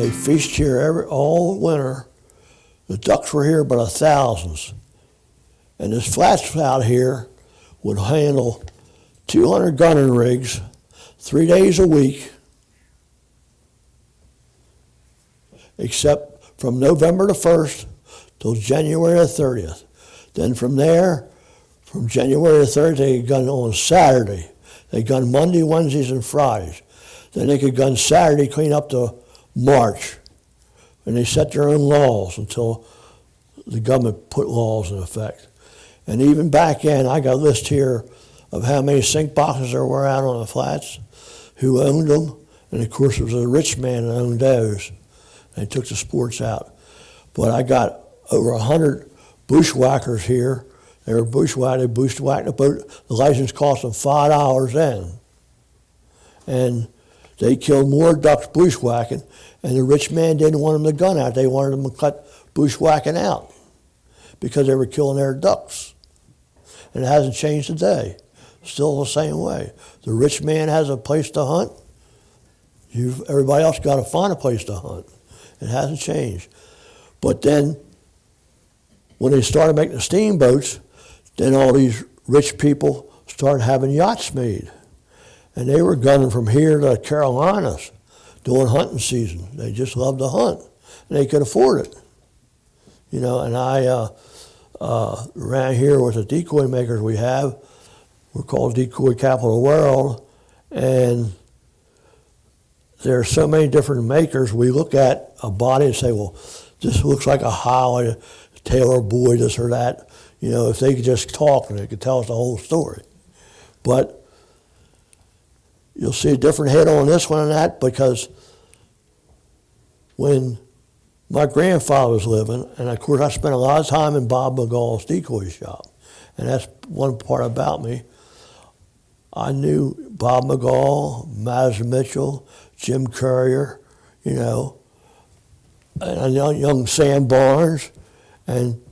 They fished here all winter. The ducks were here by the thousands. And this flats out here would handle 200 gunning rigs 3 days a week, except from November the 1st till January the 30th. Then from there, from January the 30th, they could gun on Saturday. They gun Monday, Wednesdays, and Fridays. Then they could gun Saturday, clean up to March. And they set their own laws until the government put laws in effect. And even back then, I got a list here of how many sink boxes there were out on the flats, who owned them, and of course it was a rich man that owned those. They took the sports out. But I got over 100 bushwhackers here. They were bushwhacked, they bushwhacked the boat. The license cost them $5 then. And they killed more ducks bushwhacking, and the rich man didn't want them to gun out. They wanted them to cut bushwhacking out because they were killing their ducks. And it hasn't changed today. Still the same way. The rich man has a place to hunt. Everybody else got to find a place to hunt. It hasn't changed. But then, when they started making the steamboats, then all these rich people started having yachts made. And they were gunning from here to the Carolinas during hunting season. They just loved to hunt. And they could afford it. You know, and I, around here with the decoy makers we have, we're called Decoy Capital of the World, and there are so many different makers. We look at a body and say, well, this looks like a Holly, Taylor Boyd, this or that. You know, if they could just talk and they could tell us the whole story. But you'll see a different head on this one and that, because when my grandfather was living, and of course I spent a lot of time in Bob McGall's decoy shop, and that's one part about me. I knew Bob McGall, Madison Mitchell, Jim Currier, you know, and young Sam Barnes, and